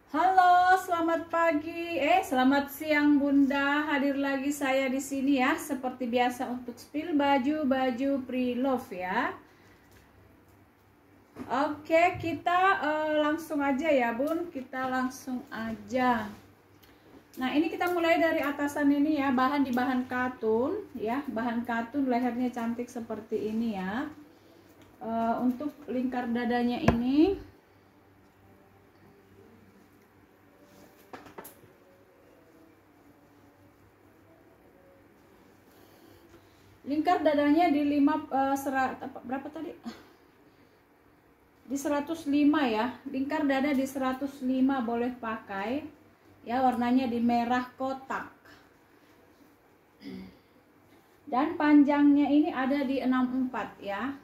Halo, selamat pagi. Selamat siang Bunda. Hadir lagi saya di sini ya, seperti biasa untuk spill baju pre-love ya. Oke, kita langsung aja ya Bun. Kita langsung aja. Nah, ini kita mulai dari atasan ini ya, bahan di bahan katun ya, bahan katun, lehernya cantik seperti ini ya. Untuk lingkar dadanya ini lingkar dadanya di berapa tadi? Di 105 ya. Lingkar dada di 105 boleh pakai. Ya, warnanya di merah kotak. Dan panjangnya ini ada di 64 ya.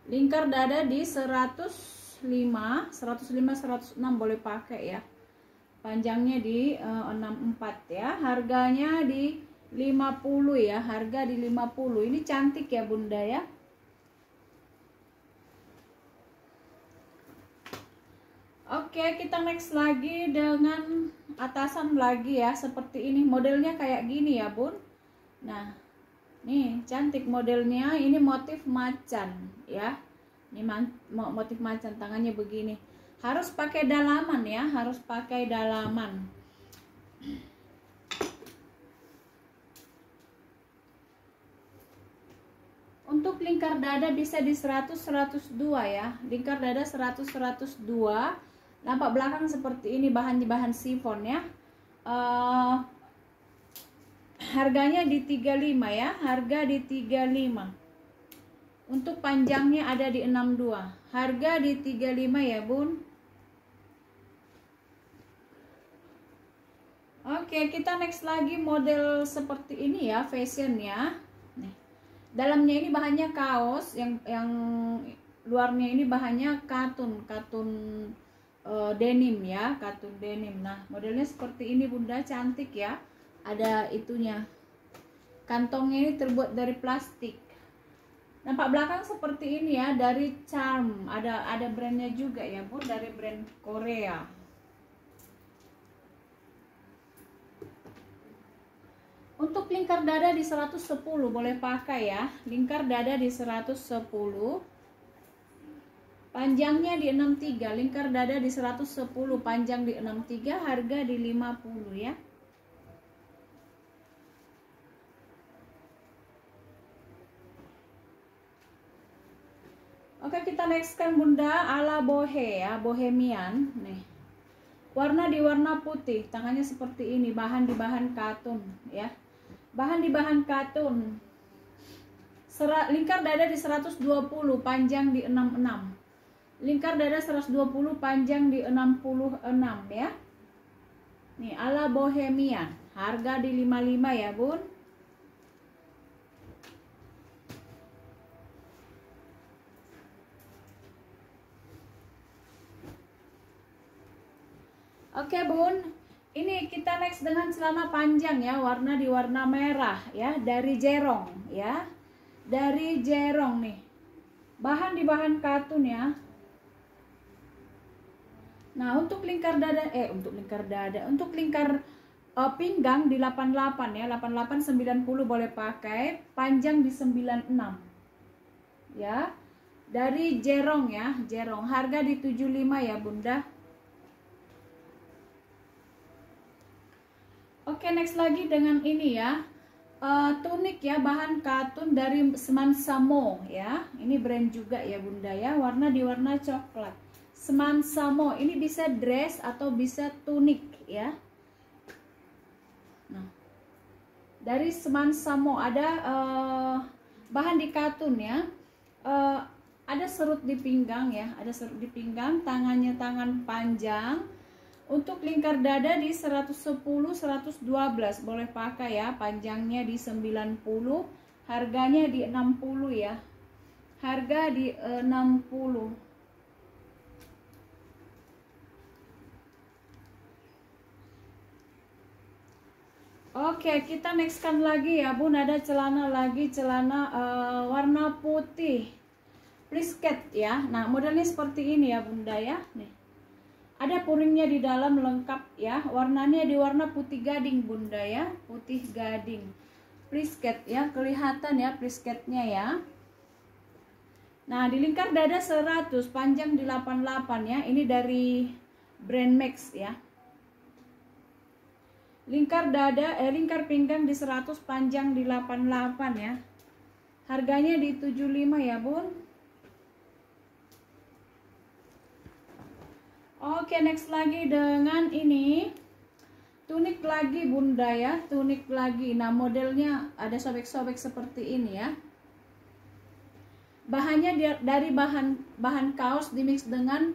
Lingkar dada di 105, 106 boleh pakai ya. Panjangnya di 64 ya. Harganya di 50 ya, harga di 50. Ini cantik ya Bunda ya. Oke, kita next lagi dengan atasan lagi ya, seperti ini. Modelnya kayak gini ya Bun. Nah, nih cantik modelnya. Ini motif macan ya. Ini motif macan, tangannya begini. Harus pakai dalaman ya, harus pakai dalaman. Untuk lingkar dada bisa di 100 102 ya. Lingkar dada 100 102. Nampak belakang seperti ini, bahan di bahan sifon ya. Harganya di 35 ya. Harga di 35. Untuk panjangnya ada di 62. Harga di 35 ya Bun. Oke, kita next lagi model seperti ini ya, fashion ya. Nih. Dalamnya ini bahannya kaos, yang luarnya ini bahannya katun denim ya, katun denim. Nah, modelnya seperti ini Bunda, cantik ya. Ada itunya. Kantongnya ini terbuat dari plastik. Nampak belakang seperti ini ya, dari Charm. Ada brandnya juga ya Bun, dari brand Korea. Untuk lingkar dada di 110 boleh pakai ya. Lingkar dada di 110. Panjangnya di 63. Lingkar dada di 110, panjang di 63, harga di 50 ya. Oke, kita nextkan Bunda ala bohe ya, bohemian nih. Warna di warna putih, tangannya seperti ini, bahan di bahan katun ya. Bahan di bahan katun. Lingkar dada di 120, panjang di 66. Lingkar dada 120, panjang di 66 ya. Nih, ala bohemian. Harga di 55 ya Bun. Oke Bun, ini kita next dengan celana panjang ya, warna di warna merah ya, dari Jerong ya, dari Jerong nih, bahan di bahan katun ya. Nah, untuk lingkar dada, untuk lingkar pinggang di 88 ya, 88 90 boleh pakai, panjang di 96 ya, dari Jerong ya, Jerong. Harga di 75 ya Bunda. Oke, next lagi dengan ini ya, tunik ya, bahan katun dari Semansamo ya. Ini brand juga ya Bunda ya, warna di warna coklat. Semansamo, ini bisa dress atau bisa tunik ya. Nah, dari Semansamo ada bahan di katun ya. Ada serut di pinggang ya, ada serut di pinggang, tangannya tangan panjang. Untuk lingkar dada di 110 112 boleh pakai ya, panjangnya di 90, harganya di 60 ya. Harga di 60. Oke, kita nextkan lagi ya Bun, ada celana lagi, celana warna putih plisket ya. Nah, modelnya seperti ini ya Bunda ya. Nih. Ada Ada puringnya di dalam lengkap ya. Warnanya di warna putih gading Bunda ya, putih gading. Prisket ya, kelihatan ya prisketnya ya. Nah, di lingkar dada 100, panjang di 88 ya. Ini dari brand Max ya. Lingkar dada lingkar pinggang di 100, panjang di 88 ya. Harganya di 75 ya, Bun. Oke, next lagi dengan ini. Tunik lagi Bunda ya, tunik lagi. Nah, modelnya ada sobek-sobek seperti ini ya. Bahannya dari bahan kaos dimix dengan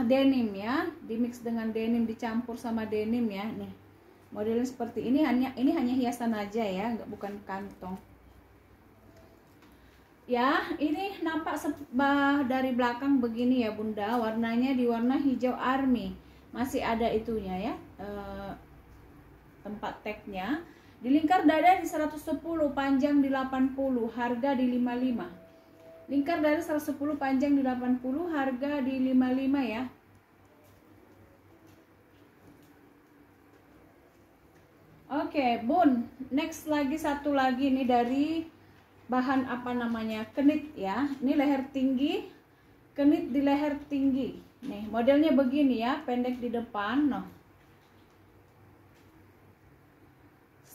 denim ya, dimix dengan denim, dicampur sama denim ya. Nih modelnya seperti ini, hanya hiasan aja ya, bukan kantong ya. Ini nampak dari belakang begini ya Bunda. Warnanya di warna hijau army, masih ada itunya ya, tempat tagnya. Di lingkar dada di 110, panjang di 80, harga di 55. Lingkar dada 110, panjang di 80, harga di 55 ya. Oke, Bun. Next lagi satu lagi nih dari bahan apa namanya? Kenit ya. Ini leher tinggi, kenit di leher tinggi. Nih, modelnya begini ya, pendek di depan, noh.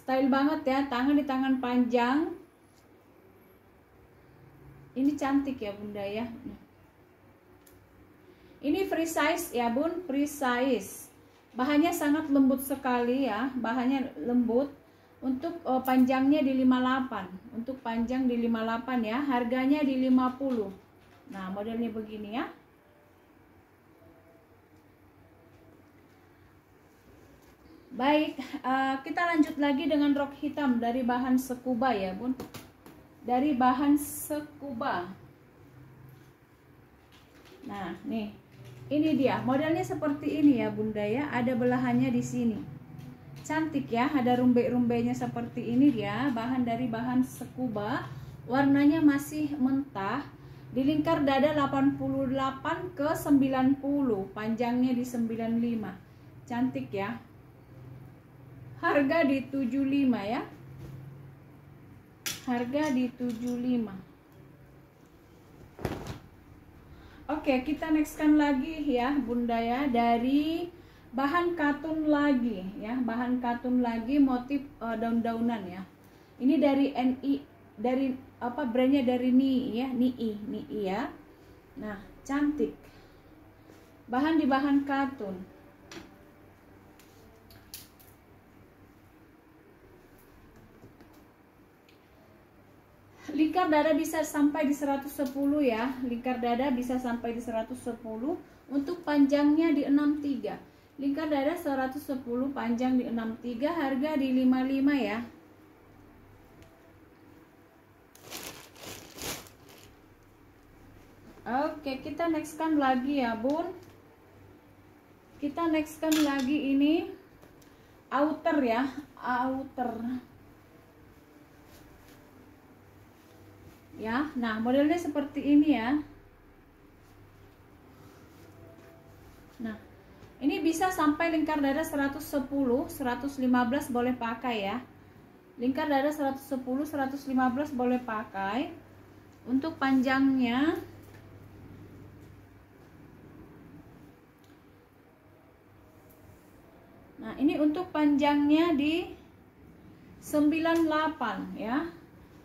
Style banget ya, tangan di tangan panjang. Ini cantik ya Bunda ya. Ini free size ya Bun, free size. Bahannya sangat lembut sekali ya, bahannya lembut. Untuk panjangnya di 58, untuk panjang di 58 ya, harganya di 50. Nah, modelnya begini ya. Baik, kita lanjut lagi dengan rok hitam dari bahan Scuba ya Bun. Dari bahan Scuba. Nah, nih. Ini dia, modelnya seperti ini ya Bunda ya. Ada belahannya di sini. Cantik ya, ada rumbe-rumbenya seperti ini dia. Bahan dari bahan Scuba. Warnanya masih mentah. Di lingkar dada 88 ke 90, panjangnya di 95. Cantik ya. Harga di 75 ya. Harga di 75. Oke, kita nextkan lagi ya Bunda ya, dari bahan katun lagi ya, bahan katun lagi, motif daun-daunan ya. Ini dari NI, dari apa brandnya, dari NII ya, NII ya. Nah, cantik. Bahan di bahan katun. Lingkar dada bisa sampai di 110 ya. Lingkar dada bisa sampai di 110. Untuk panjangnya di 63. Lingkar dada 110, panjang di 63, harga di 55 ya. Oke, kita nextkan lagi ya Bun. Kita nextkan lagi ini outer ya, outer. Ya, nah modelnya seperti ini ya. Nah, ini bisa sampai lingkar dada 110, 115 boleh pakai ya. Lingkar dada 110, 115 boleh pakai. Untuk panjangnya nah, ini untuk panjangnya di 98 ya.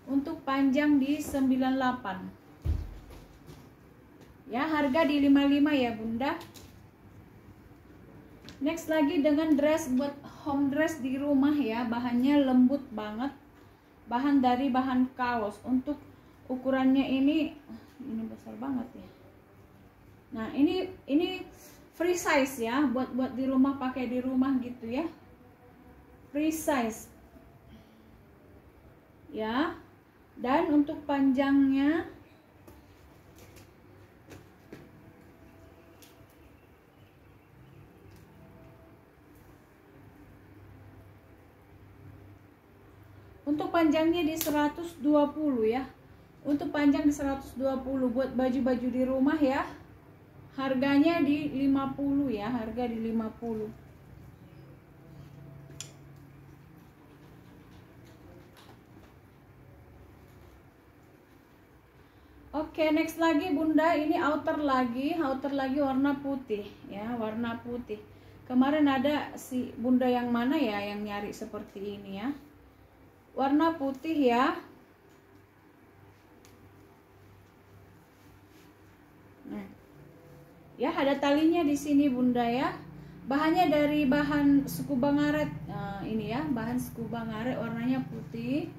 Untuk panjang di 98 ya, harga di 55 ya Bunda. Next lagi dengan dress buat home dress di rumah ya. Bahannya lembut banget, bahan dari bahan kaos. Untuk ukurannya ini besar banget ya. Nah, ini free size ya, buat di rumah, pakai di rumah gitu ya. Free size ya. Dan untuk panjangnya di 120 ya. Untuk panjang di 120 buat baju-baju di rumah ya. Harganya di 50 ya, harga di 50. Oke, next lagi Bunda, ini outer lagi warna putih ya, warna putih. Kemarin ada si Bunda yang mana ya yang nyari seperti ini ya. Warna putih ya. Nah. Ya, ada talinya di sini Bunda ya. Bahannya dari bahan scuba ngaret. Nah, ini ya, bahan scuba ngaret warnanya putih.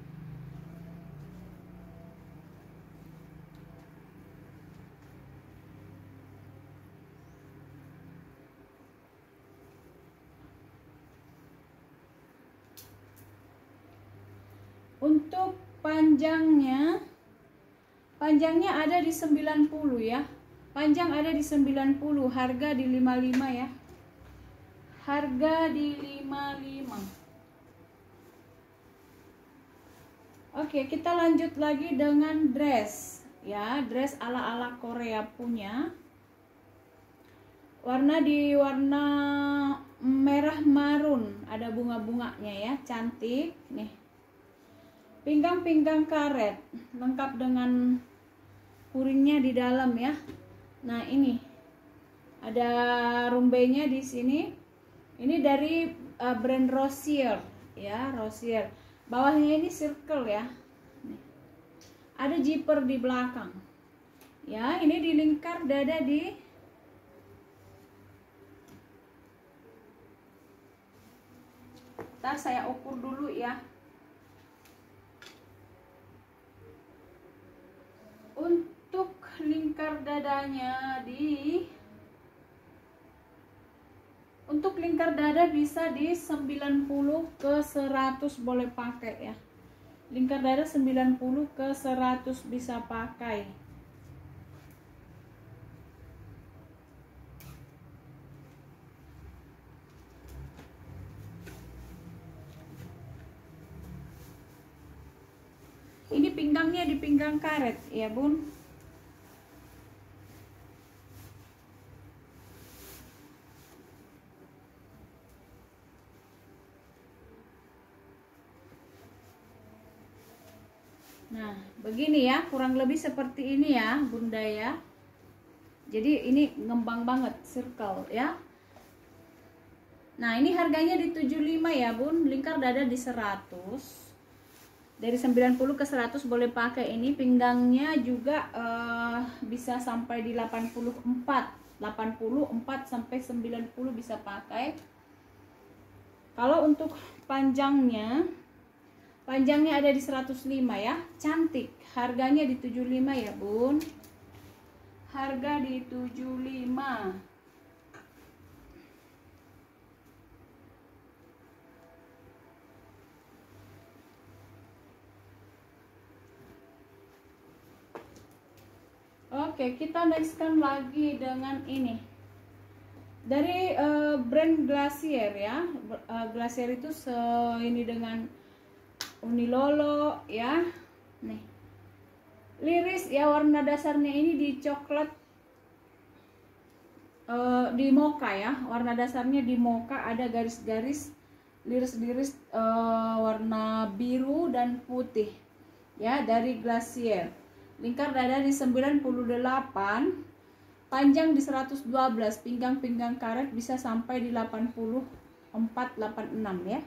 Untuk panjangnya ada di 90 ya. Panjang ada di 90, harga di 55 ya. Harga di 55. Oke, kita lanjut lagi dengan dress ya, dress ala-ala Korea punya. Warna merah marun, ada bunga-bunganya ya, cantik nih. Pinggang karet, lengkap dengan puringnya di dalam ya. Nah, ini ada rumbenya di sini. Ini dari brand Rosier ya, Rosier. Bawahnya ini circle ya. Nih. Ada zipper di belakang. Ya, ini di lingkar dada di Ntar saya ukur dulu ya. Untuk lingkar dadanya untuk lingkar dada bisa di 90 ke 100 boleh pakai ya. Lingkar dada 90 ke 100 bisa pakai. Ini pinggangnya di pinggang karet ya Bun. Nah, begini ya, kurang lebih seperti ini ya Bunda ya. Jadi ini ngembang banget, circle ya. Nah, ini harganya di 75 ya Bun, lingkar dada di 100. Dari 90 ke 100 boleh pakai. Ini pinggangnya juga bisa sampai di 84 sampai 90 bisa pakai. Kalau untuk panjangnya ada di 105 ya, cantik. Harganya di 75 ya Bun. Harga di 75. Oke, kita nextkan lagi dengan ini dari brand Glacier ya. Glacier itu ini dengan Unilolo ya. Nih, liris ya, warna dasarnya ini di coklat, di mocha ya. Warna dasarnya di mocha, ada garis-garis liris-liris warna biru dan putih ya, dari Glacier. Lingkar dada di 98, panjang di 112, pinggang karet bisa sampai di 84, 86 ya.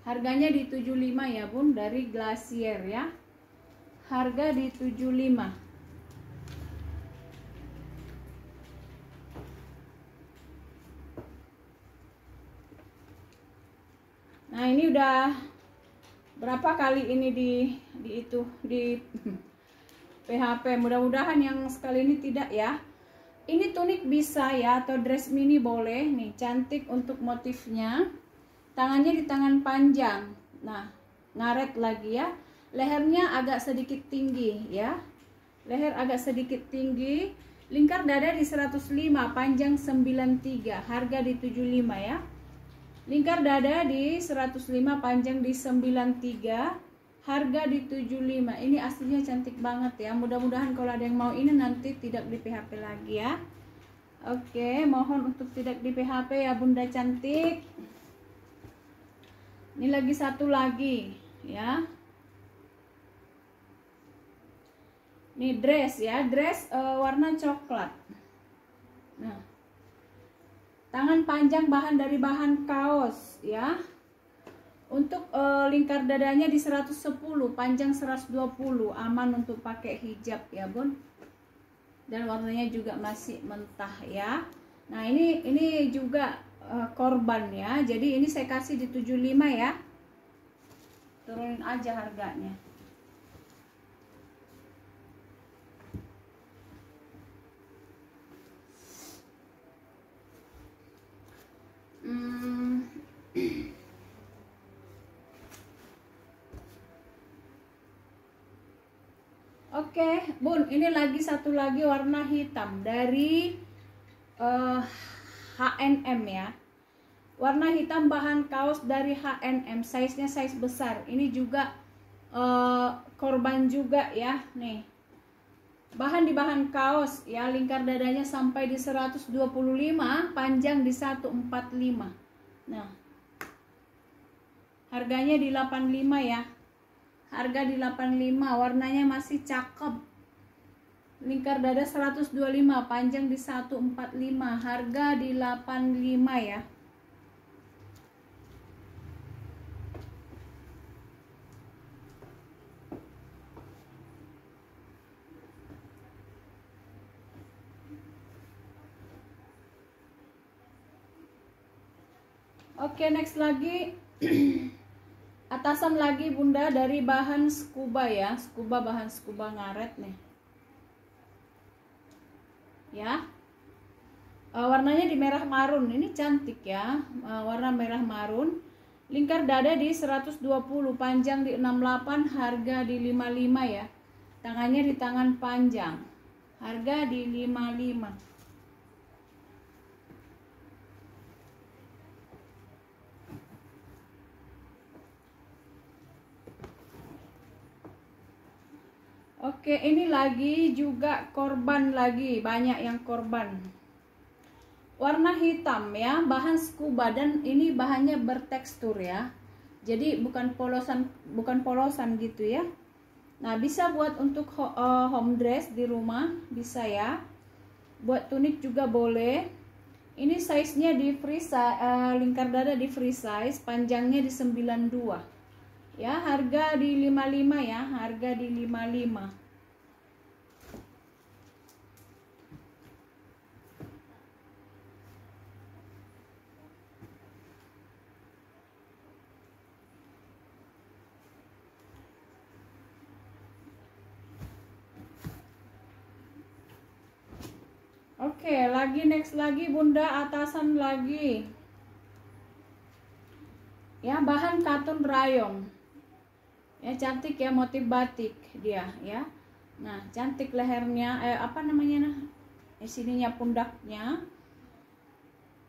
Harganya di 75 ya Bun, dari Glacier ya. Harga di 75. Nah, ini udah berapa kali ini di PHP, mudah-mudahan yang sekali ini tidak ya. Ini tunik bisa ya, atau dress mini boleh nih, cantik untuk motifnya. Tangannya di tangan panjang. Nah, ngaret lagi ya. Lehernya agak sedikit tinggi ya. Leher agak sedikit tinggi. Lingkar dada di 105, panjang 93. Harga di 75 ya. Lingkar dada di 105, panjang di 93. harga di 75. Ini aslinya cantik banget ya. Mudah-mudahan kalau ada yang mau ini nanti tidak di PHP lagi ya. Oke, mohon untuk tidak di PHP ya bunda cantik. Ini lagi satu lagi ya. Ini dress ya, dress warna coklat. Nah, tangan panjang, bahan dari bahan kaos ya. Untuk lingkar dadanya di 110, panjang 120, aman untuk pakai hijab ya bun. Dan warnanya juga masih mentah ya. Nah ini juga korban ya. Jadi ini saya kasih di 75 ya. Turunin aja harganya. Oke, bun, ini lagi satu lagi warna hitam dari H&M ya. Warna hitam bahan kaos dari H&M, size-nya size besar. Ini juga korban juga ya, nih. Bahan di bahan kaos ya, lingkar dadanya sampai di 125, panjang di 145. Nah, harganya di 85 ya. Harga di 85, warnanya masih cakep. Lingkar dada 125, panjang di 145, harga di 85 ya. Oke, next lagi. Atasan lagi bunda dari bahan scuba ya, scuba, bahan scuba ngaret nih ya. Warnanya di merah marun, ini cantik ya, warna merah marun. Lingkar dada di 120, panjang di 68, harga di 55 ya. Tangannya di tangan panjang, harga di 55. Oke, ini lagi juga korban lagi, banyak yang korban. Warna hitam ya, bahan scuba, dan ini bahannya bertekstur ya. Jadi bukan polosan gitu ya. Nah, bisa buat untuk home dress di rumah, bisa ya. Buat tunik juga boleh. Ini size-nya di free size, lingkar dada di free size, panjangnya di 92. Ya, harga di 55 ya, harga di 55. Oke, lagi next lagi bunda, atasan lagi. Ya, bahan katun rayon. Ya, cantik ya, motif batik dia ya. Nah, cantik lehernya, apa namanya nah? Sininya pundaknya.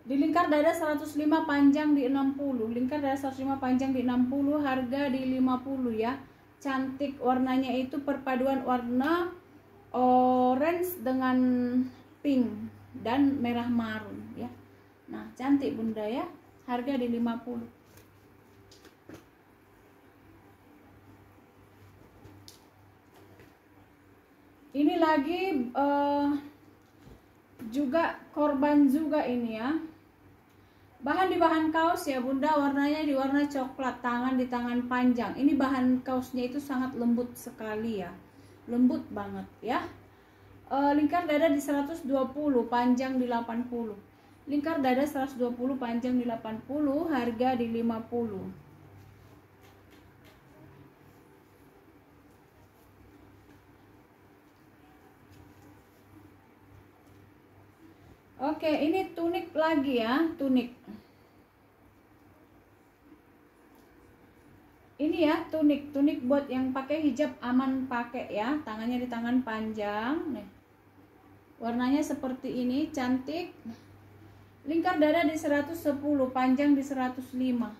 Di lingkar dada 105, panjang di 60. Lingkar dada 105, panjang di 60, harga di 50 ya. Cantik, warnanya itu perpaduan warna orange dengan pink dan merah marun ya. Nah, cantik bunda ya. Harga di 50. Ini lagi juga korban juga ini ya. Bahan di bahan kaos ya bunda, warnanya di warna coklat, tangan di tangan panjang. Ini bahan kaosnya itu sangat lembut sekali ya, lembut banget ya. Lingkar dada di 120, panjang di 80. Lingkar dada 120, panjang di 80, harga di 50. Oke, ini tunik lagi ya, tunik. Ini ya, tunik buat yang pakai hijab, aman pakai ya. Tangannya di tangan panjang nih. Warnanya seperti ini, cantik. Lingkar dada di 110, panjang di 105.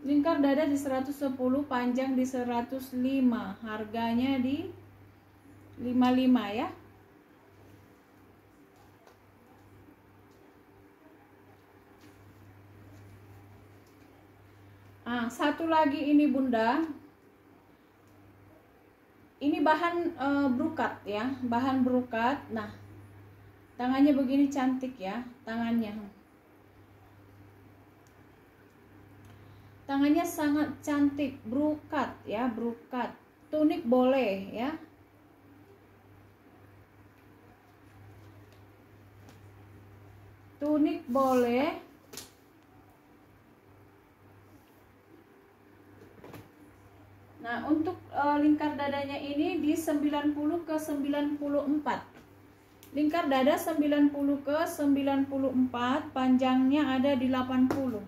Lingkar dada di 110, panjang di 105. Harganya di 55 ya. Satu lagi ini Bunda. Ini bahan brokat ya, bahan brokat. Nah, tangannya begini cantik ya, tangannya. Tangannya sangat cantik, brokat ya, brokat. Tunik boleh ya. Tunik boleh. Nah, untuk lingkar dadanya ini di 90 ke 94. Lingkar dada 90 ke 94, panjangnya ada di 80.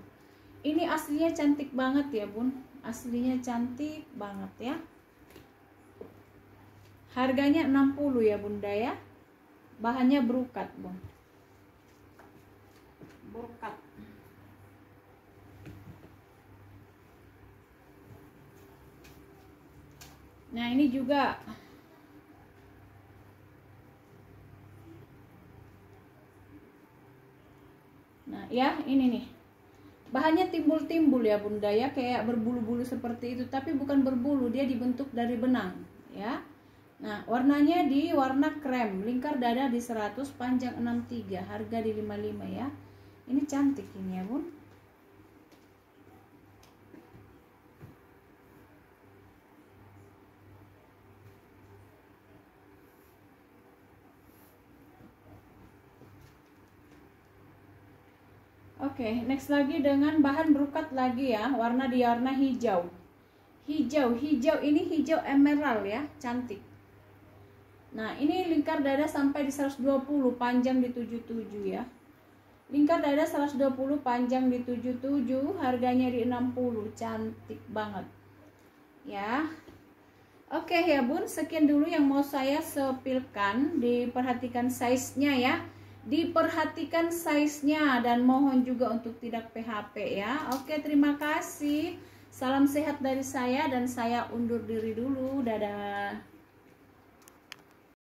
Ini aslinya cantik banget ya Bun, aslinya cantik banget ya. Harganya 60 ya Bunda ya. Bahannya brokat Bun, brokat. Nah ini juga nah ya, ini nih bahannya timbul-timbul ya Bunda ya, kayak berbulu-bulu seperti itu, tapi bukan berbulu, dia dibentuk dari benang ya. Nah warnanya di warna krem, lingkar dada di 100, panjang 63, harga di 55 ya. Ini cantik ini ya Bun. Oke, next lagi dengan bahan brokat lagi ya, warna di warna hijau. Hijau ini hijau emerald ya, cantik. Nah, ini lingkar dada sampai di 120, panjang di 77 ya. Lingkar dada 120, panjang di 77, harganya di 60, cantik banget. Ya. Oke ya Bun, sekian dulu yang mau saya sepilkan, diperhatikan size-nya ya. Diperhatikan size-nya dan mohon juga untuk tidak PHP ya. Oke, terima kasih. Salam sehat dari saya dan saya undur diri dulu. Dadah.